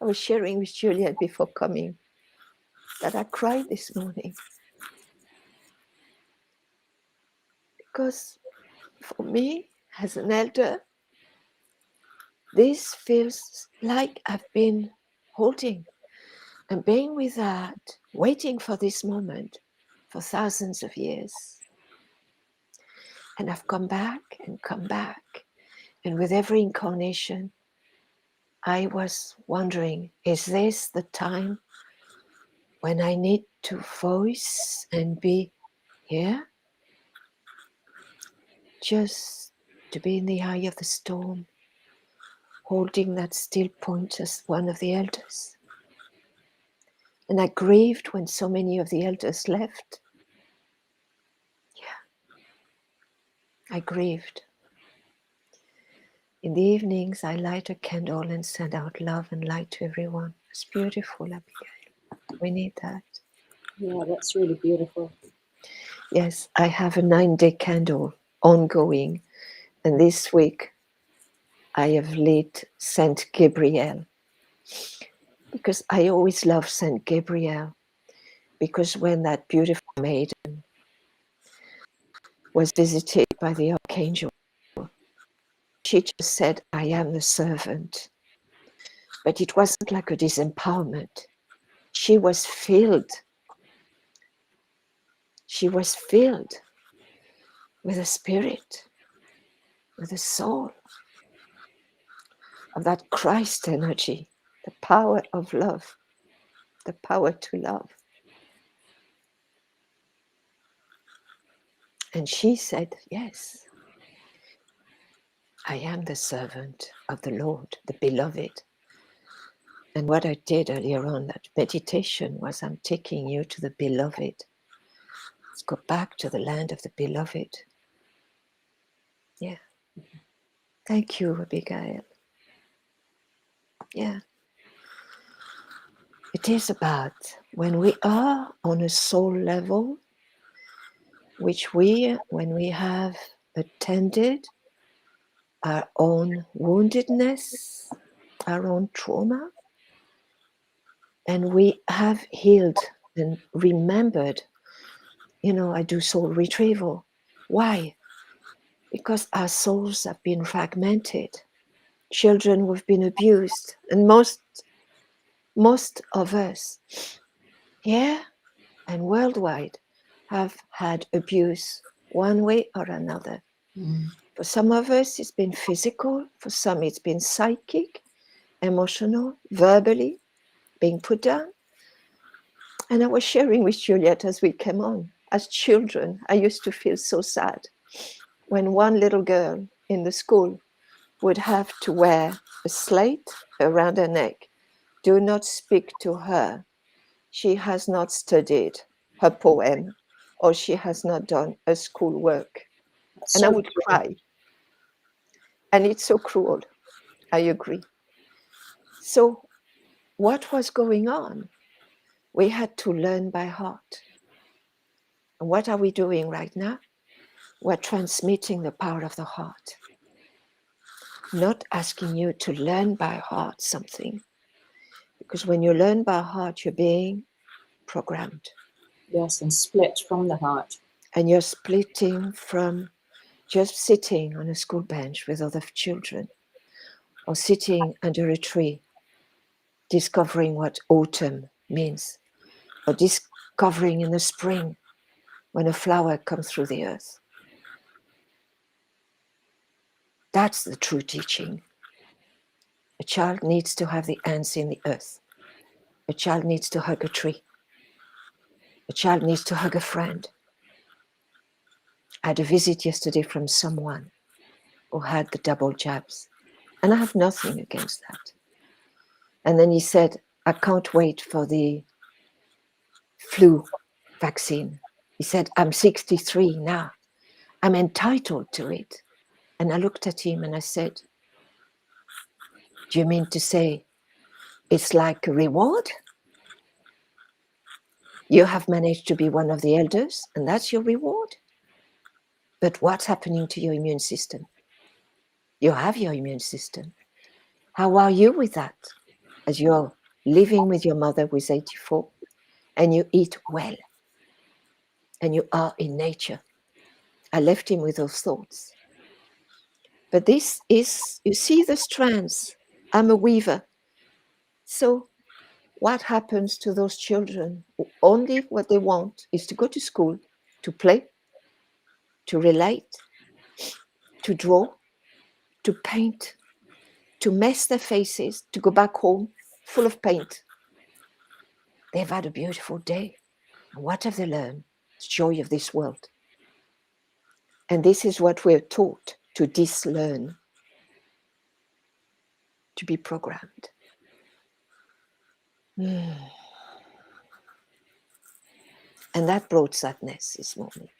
I was sharing with Juliet before coming that I cried this morning because for me, as an elder, this feels like I've been holding and being with that, waiting for this moment for thousands of years. And I've come back and come back. And with every incarnation, I was wondering, is this the time when I need to voice and be here? Just to be in the eye of the storm, holding that still point as one of the elders. And I grieved when so many of the elders left. Yeah, I grieved. In the evenings, I light a candle and send out love and light to everyone. It's beautiful, Abigail. We need that. Yeah, that's really beautiful. Yes, I have a 9-day candle ongoing. And this week, I have lit Saint Gabriel. Because I always love Saint Gabriel. Because when that beautiful maiden was visited by the archangel, she just said, I am the servant. But it wasn't like a disempowerment. She was filled. She was filled with a spirit, with a soul of that Christ energy, the power of love, the power to love. And she said, yes, I am the servant of the Lord, the beloved. And what I did earlier on, that meditation, was I'm taking you to the beloved. Let's go back to the land of the beloved. Yeah. Thank you, Abigail. Yeah. It is about when we are on a soul level, when we have attended our own woundedness, our own trauma, and we have healed and remembered, I do soul retrieval. Why? Because our souls have been fragmented. Children who have been abused, and most of us here and worldwide have had abuse one way or another. For some of us, it's been physical. For some, it's been psychic, emotional, verbally, being put down. And I was sharing with Juliet as we came on. As children, I used to feel so sad when one little girl in the school would have to wear a slate around her neck. Do not speak to her. She has not studied her poem, or she has not done her schoolwork. And I would cry. And it's so cruel. I agree. So what was going on? We had to learn by heart. And what are we doing right now? We're transmitting the power of the heart. Not asking you to learn by heart something. Because when you learn by heart, you're being programmed. Yes, and split from the heart. And you're splitting from just sitting on a school bench with other children, or sitting under a tree, discovering what autumn means, or discovering in the spring when a flower comes through the earth. That's the true teaching. A child needs to have the hands in the earth. A child needs to hug a tree. A child needs to hug a friend. I had a visit yesterday from someone who had the double jabs, and I have nothing against that. And then he said, I can't wait for the flu vaccine. He said, I'm 63 now. I'm entitled to it. And I looked at him and I said, do you mean to say it's like a reward? You have managed to be one of the elders and that's your reward? But what's happening to your immune system? You have your immune system. How are you with that? As you're living with your mother who's 84 and you eat well and you are in nature. I left him with those thoughts. But this is, you see the strands. I'm a weaver. So what happens to those children who only what they want is to go to school, to play, to relate, to draw, to paint, to mess their faces, to go back home full of paint? They've had a beautiful day. And what have they learned? The joy of this world. And this is what we're taught, to dislearn, to be programmed. And that brought sadness this morning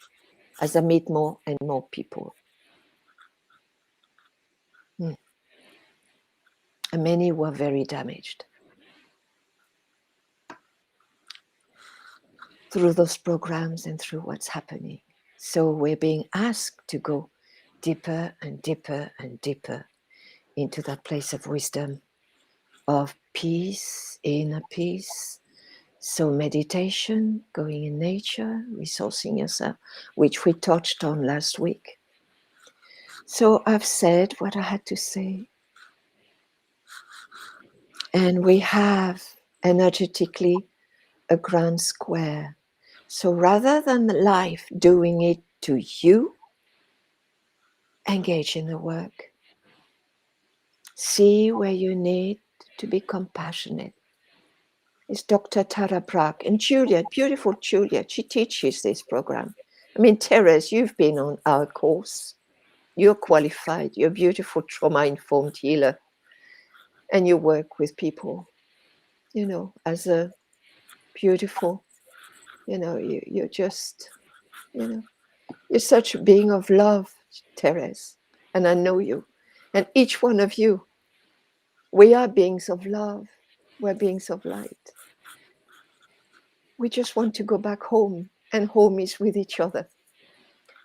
as I meet more and more people. And many were very damaged through those programs and through what's happening. So we're being asked to go deeper and deeper and deeper into that place of wisdom, of peace, inner peace. So meditation, going in nature, resourcing yourself, which we touched on last week. So I've said what I had to say. And we have energetically a grand square. So rather than life doing it to you, engage in the work. See where you need to be compassionate. It's Dr. Tara Brach and Juliet, beautiful Juliet. She teaches this program. I mean, Therese, you've been on our course. You're qualified. You're a beautiful trauma-informed healer. And you work with people, you know, as a beautiful, you know, you're just, you know, you're such a being of love, Therese. And I know you. And each one of you, we are beings of love. We're beings of light. We just want to go back home, and home is with each other.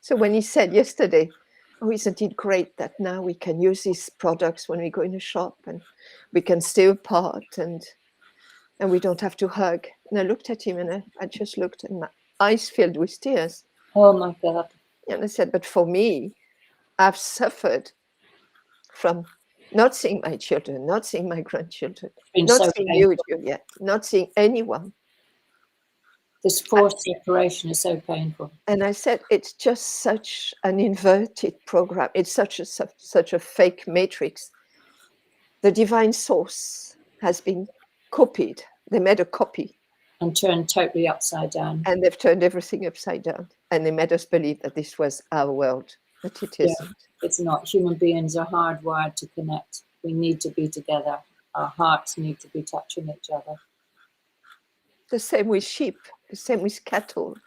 So when he said yesterday, oh, isn't it great that now we can use these products when we go in a shop and we can stay apart and we don't have to hug. And I looked at him and I just looked and my eyes filled with tears. Oh my God. And I said, but for me, I've suffered from not seeing my children, not seeing my grandchildren, not So seeing painful. you, Juliet, not seeing anyone. This forced separation is so painful. And I said, it's just such an inverted program. It's such a fake matrix. The divine source has been copied. They made a copy. And turned totally upside down. And they've turned everything upside down. And they made us believe that this was our world, but it isn't. It's not. Human beings are hardwired to connect. We need to be together. Our hearts need to be touching each other. The same with sheep, the same with cattle.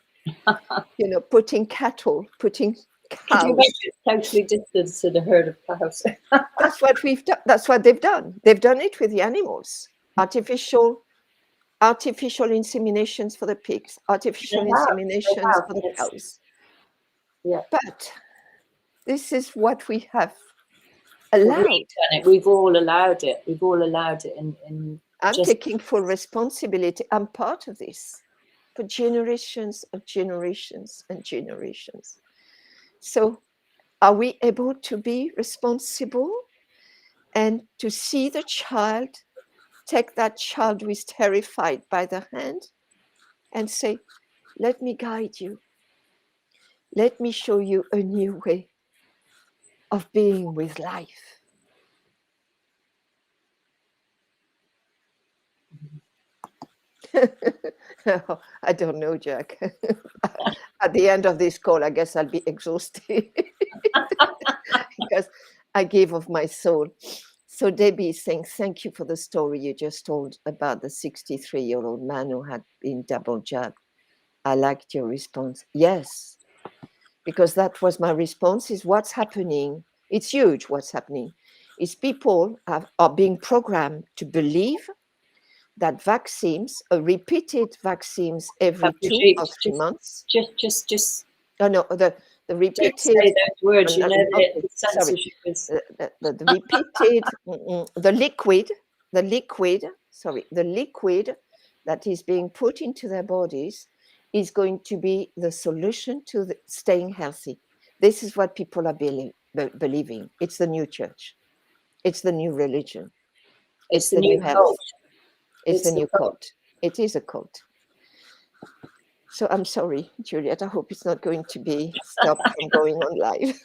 You know, putting cattle, putting cows. Could you imagine totally distanced to the herd of cows? That's what we've done. That's what they've done. They've done it with the animals. Artificial artificial inseminations for the pigs, artificial inseminations for the cows. Yeah. But this is what we have allowed. We've all allowed it. We've all allowed it. I'm taking full responsibility. I'm part of this for generations of generations and generations. So are we able to be responsible and to see the child, take that child who is terrified by the hand and say, let me guide you. Let me show you a new way of being with life. I don't know, Jack. At the end of this call, I guess I'll be exhausted because I gave of my soul. So Debbie is saying, thank you for the story you just told about the 63-year-old man who had been double jabbed. I liked your response. Yes, because that was my response, is what's happening. It's huge what's happening. Is people are being programmed to believe that vaccines, repeated vaccines every 2 or 3 months. Just. Oh no, the repeated. Don't say those words. You know okay, the censorship is. The repeated, the liquid that is being put into their bodies is going to be the solution to staying healthy. This is what people are believing. It's the new church. It's the new religion. It's the new health. Cult. It's the new cult. It is a cult. So I'm sorry, Juliet. I hope it's not going to be stopped from going on live.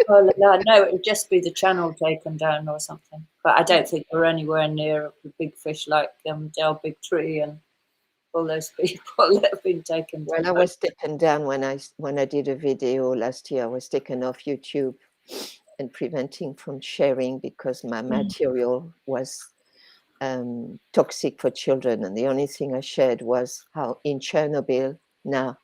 Well, no, it would just be the channel taken down or something. But I don't think we're anywhere near a big fish like Del Big Tree and all those people that have been taken down. Well, I was taken down when I did a video last year. I was taken off YouTube and preventing from sharing because my material was toxic for children. And the only thing I shared was how in Chernobyl now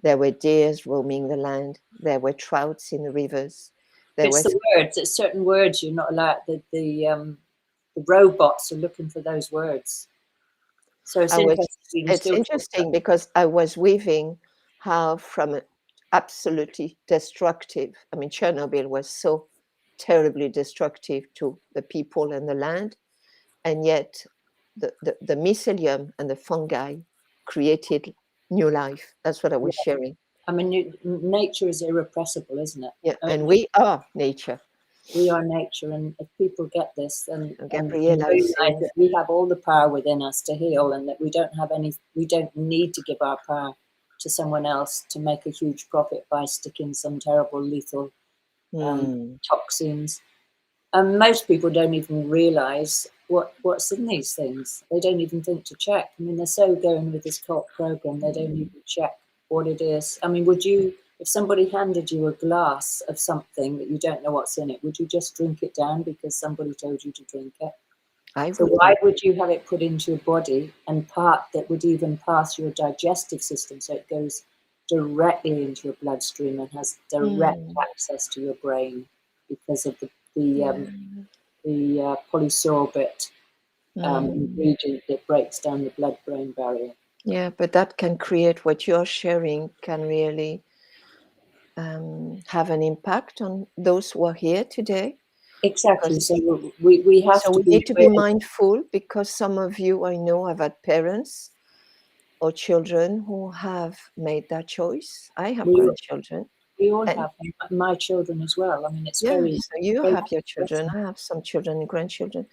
there were deers roaming the land. There were trouts in the rivers. It's the words. It's certain words you're not allowed. The robots are looking for those words. So it's interesting because I was weaving how from absolutely destructive. I mean, Chernobyl was so terribly destructive to the people and the land, and yet the mycelium and the fungi created new life. That's what I was sharing. I mean, nature is irrepressible, isn't it? Yeah, and we are nature. We are nature, and if people get this, then Gabriella realize that we have all the power within us to heal, and that we don't need to give our power to someone else to make a huge profit by sticking some terrible lethal toxins. And most people don't even realize what's in these things. They don't even think to check. I mean, they're so going with this cult program, they don't even check what it is. I mean, would you, if somebody handed you a glass of something that you don't know what's in it, would you just drink it down because somebody told you to drink it? Why would you have it put into your body and part that would even pass your digestive system, so it goes directly into your bloodstream and has direct access to your brain because of the polysorbate ingredient that breaks down the blood-brain barrier. Yeah, but that can create, what you're sharing can really have an impact on those who are here today. Exactly. So we have to need to be mindful, because some of you, I know, have had parents or children who have made that choice. I have grandchildren. We all have my children as well. I mean, it's very. So you have your children. I have some children and grandchildren.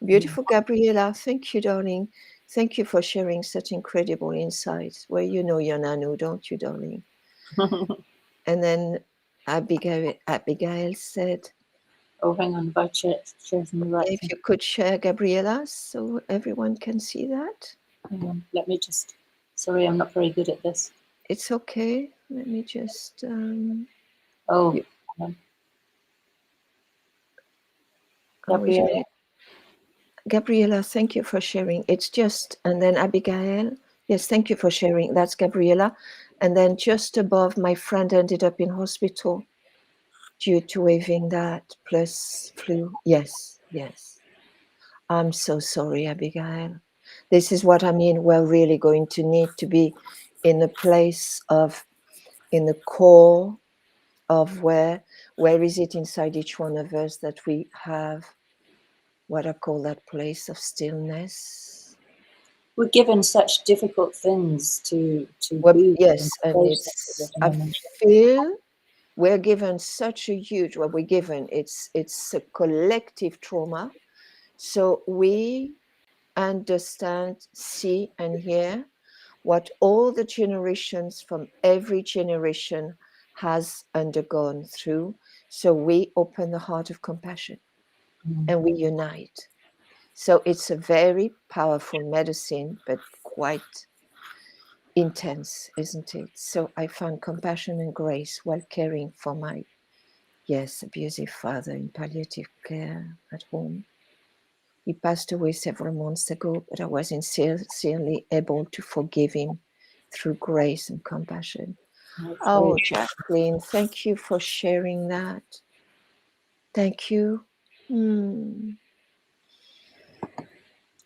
Beautiful Gabriella, thank you, darling. Thank you for sharing such incredible insights. Well, you know your Nanu, don't you, darling? And then Abigail said, oh, hang on, about sharing the right if thing. you could share, Gabriella, so everyone can see that. Hang on, let me just, sorry, I'm not very good at this. It's okay. Let me just... Gabriella, thank you for sharing. It's just, and then Abigail, yes, thank you for sharing. That's Gabriella. And then just above, my friend ended up in hospital due to waving that plus flu. Yes. I'm so sorry, Abigail. This is what I mean. We're really going to need to be in a place of, in the core of where is it inside each one of us that we have what I call that place of stillness. We're given such difficult things to Well, be and yes, and process it's, at the I moment. feel we're given such a huge, what we're given, it's a collective trauma. So we understand, see, and hear what all the generations from every generation has undergone through. So we open the heart of compassion and we unite. So it's a very powerful medicine, but quite intense, isn't it? So I found compassion and grace while caring for my, yes, abusive father in palliative care at home. He passed away several months ago, but I was sincerely able to forgive him through grace and compassion. That's Oh, very Jacqueline, thank you for sharing that. Thank you.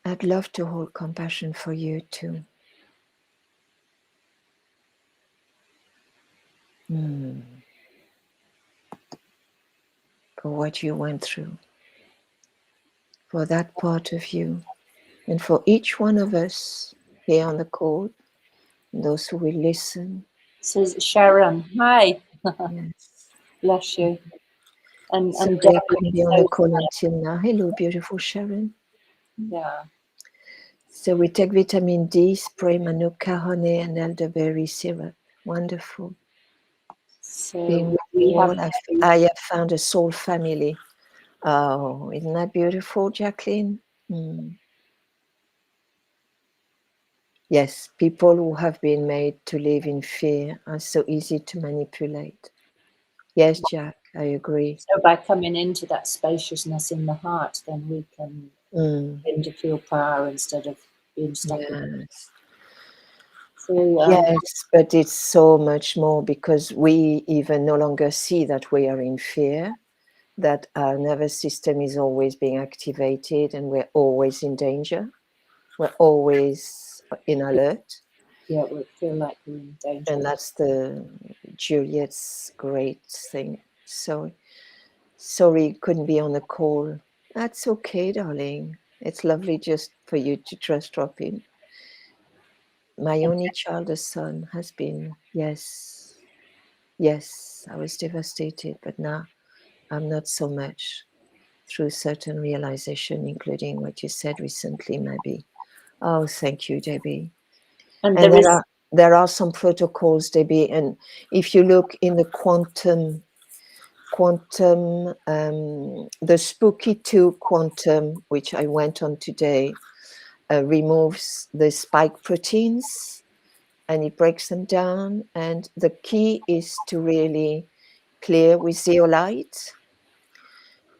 I'd love to hold compassion for you too. For what you went through, for that part of you, and for each one of us here on the call, and those who will listen. says Sharon. Hi. Yes. Bless you. And Sorry I Debbie, couldn't be on the so call until now. Hello, beautiful Sharon. yeah. So we take vitamin D, spray manuka honey, and elderberry syrup. Wonderful. Being So with we you have all, I have found a soul family. Oh, isn't that beautiful, Jacqueline? Yes, people who have been made to live in fear are so easy to manipulate. Yes, Jack, I agree. so by coming into that spaciousness in the heart, then we can begin to feel power instead of being stuck in it. Yes. So Yes, but it's so much more because we even no longer see that we are in fear, that our nervous system is always being activated and we're always in danger. We're always in alert. yeah, we feel like we're in danger. And that's the Juliet's great thing. So sorry, couldn't be on the call. That's okay, darling. It's lovely just for you to just drop in. My only child, a son, has been, yes, I was devastated, but now I'm not so much, through certain realization, including what you said recently, maybe. Oh, thank you, Debbie. And And there is there are some protocols, Debbie, and if you look in the quantum, the Spooky 2 quantum, which I went on today, removes the spike proteins and it breaks them down. And the key is to really clear with zeolite.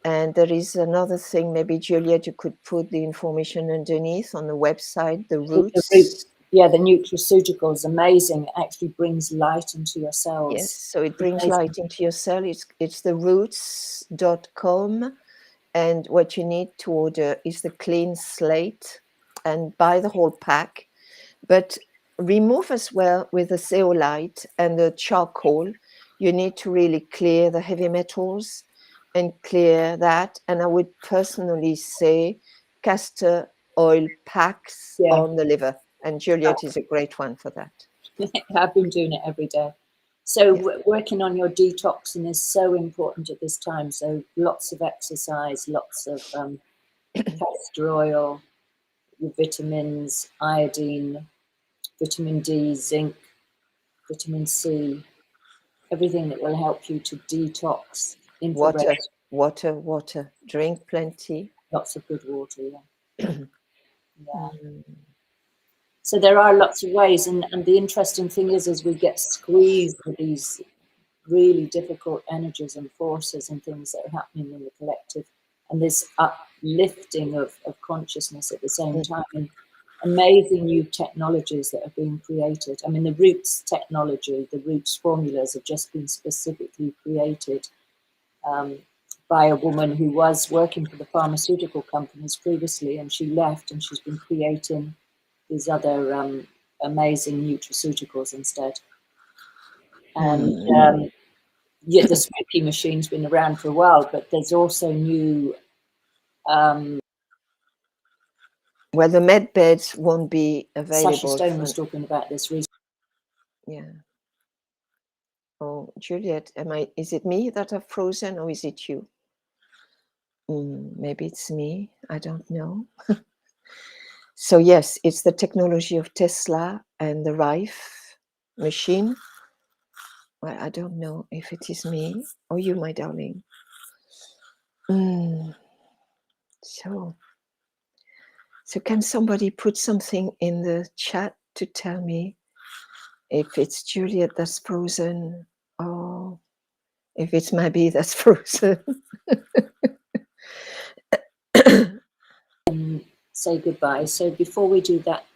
And there is another thing, maybe Juliet, you could put the information underneath on the website, the roots. yeah, the nutraceutical is amazing. It actually brings light into your cells. Yes, so it brings light into your cell. It's the roots.com. And what you need to order is the clean slate and buy the whole pack. But remove as well with the zeolite and the charcoal. You need to really clear the heavy metals and clear that. And I would personally say castor oil packs on the liver. And Juliet is a great one for that. I've been doing it every day. So Yeah. working on your detoxing is so important at this time. So lots of exercise, lots of castor oil, your vitamins, iodine, vitamin D, zinc, vitamin C, everything that will help you to detox. Infrared, Water. Drink plenty. lots of good water. Yeah. So there are lots of ways, and the interesting thing is, as we get squeezed with these really difficult energies and forces and things that are happening in the collective, and this uplifting of consciousness at the same time, and amazing new technologies that are being created. I mean, the roots technology, the roots formulas have just been specifically created by a woman who was working for the pharmaceutical companies previously, and she left, and she's been creating these other amazing nutraceuticals instead. And yeah, the Smoky machine's been around for a while, but there's also new. Well, the med beds won't be Sasha available. Stone was talking about this recently. Yeah. Oh, Juliet, is it me that have frozen, or is it you? Maybe it's me. I don't know. So yes, it's the technology of Tesla and the Rife machine. Well, I don't know if it is me or you, my darling. So can somebody put something in the chat to tell me if it's Juliet that's frozen, or if it's maybe that's frozen? Say goodbye. So before we do that,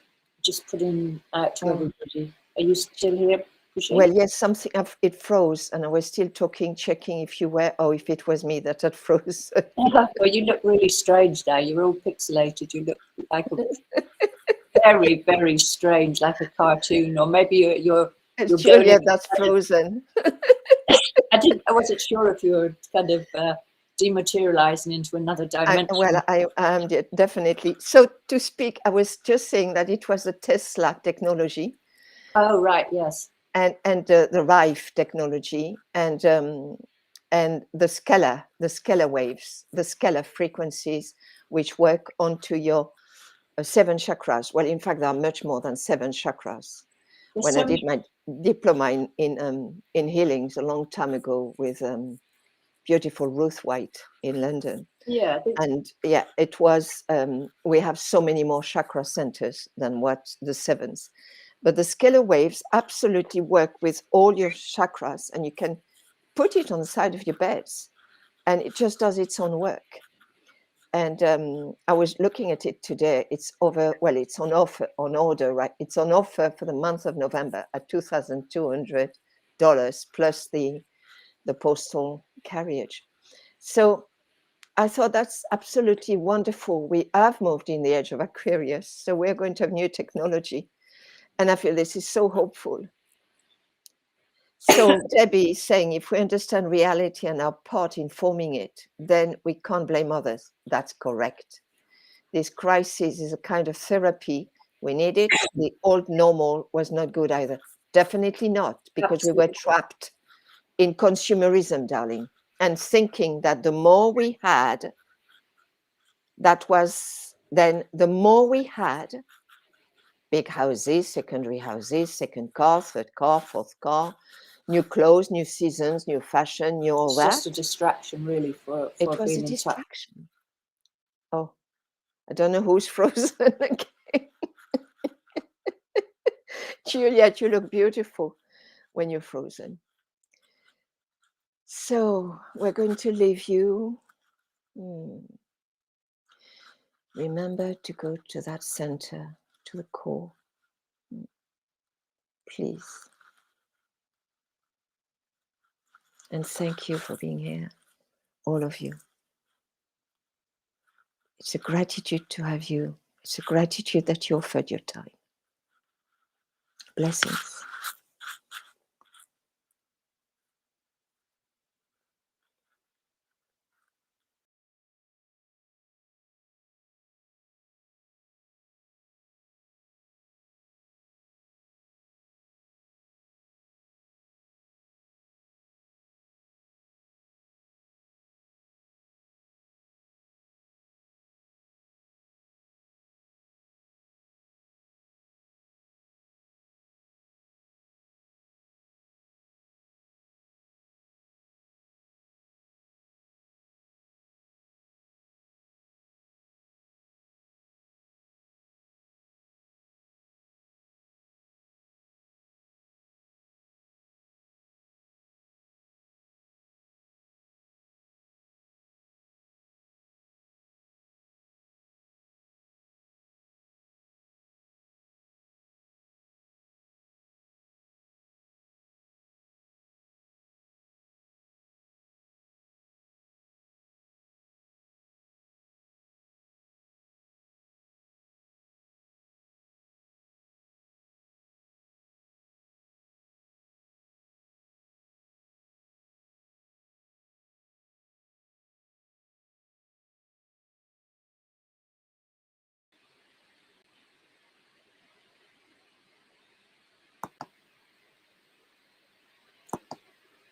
just putting out to everybody. Are you still here, Pushing? Well, yes, something it froze, and I was still talking, checking if you were, or if it was me that had frozen. Well, you look really strange now. You're all pixelated. You look like a very, very strange, like a cartoon, or maybe you're Julia, that's frozen. I wasn't sure if you were kind of dematerializing into another dimension. I am definitely. So to speak, I was just saying that it was the Tesla technology. Oh, right, yes. And the Rife technology, and the scalar waves, the scalar frequencies, which work onto your 7 chakras. Well, in fact, there are much more than 7 chakras. When I did my diploma in healings a long time ago with beautiful Ruth White in London. Yeah. And yeah, it was, we have so many more chakra centers than what the 7s. But the scalar waves absolutely work with all your chakras, and you can put it on the side of your beds, and it just does its own work. And I was looking at it today. It's it's on offer, on order, right? It's on offer for the month of November at $2,200 plus the postal carriage. So I thought that's absolutely wonderful. We have moved in the age of Aquarius, so we're going to have new technology. And I feel this is so hopeful. So Debbie is saying, if we understand reality and our part in forming it, then we can't blame others. That's correct. This crisis is a kind of therapy. We need it. The old normal was not good either. Definitely not, because we were trapped in consumerism, darling, and thinking that the more we had, that was then the more we had big houses, secondary houses, second car, third car, fourth car, new clothes, new seasons, new fashion, new all that. It's just a distraction, really, for it was being a in touch. distraction. Oh, I don't know who's frozen again. Juliet, you look beautiful when you're frozen. So we're going to leave you. Remember to go to that center, to the core. Please. And thank you for being here, all of you. It's a gratitude to have you. It's a gratitude that you offered your time. Blessings.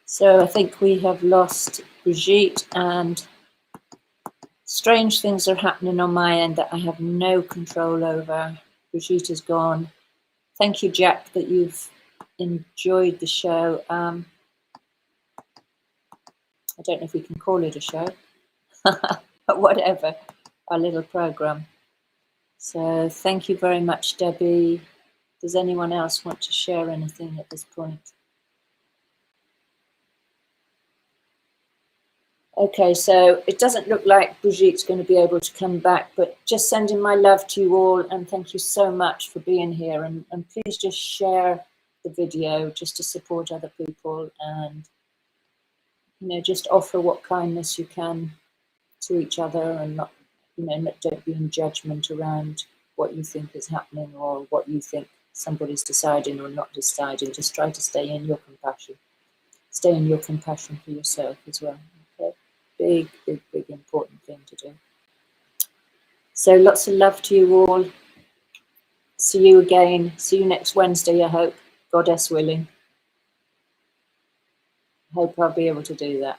So I think we have lost Brigitte, and strange things are happening on my end that I have no control over. Brigitte is gone. Thank you, Jack, that you've enjoyed the show. I don't know if we can call it a show, but whatever, our little program. So thank you very much, Debbie. Does anyone else want to share anything at this point? Okay, so it doesn't look like Brigitte's going to be able to come back, but just sending my love to you all, and thank you so much for being here. And please just share the video just to support other people, and just offer what kindness you can to each other, and not, don't be in judgment around what you think is happening or what you think somebody's deciding or not deciding. Just try to stay in your compassion. Stay in your compassion for yourself as well. Okay, big, big, big important thing to do. So lots of love to you all. See you again. See you next Wednesday, I hope, Goddess willing. Hope I'll be able to do that.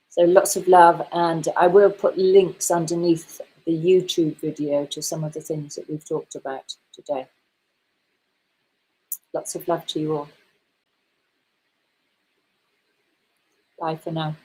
So lots of love, and I will put links underneath the YouTube video to some of the things that we've talked about today. Lots of love to you all. Bye for now.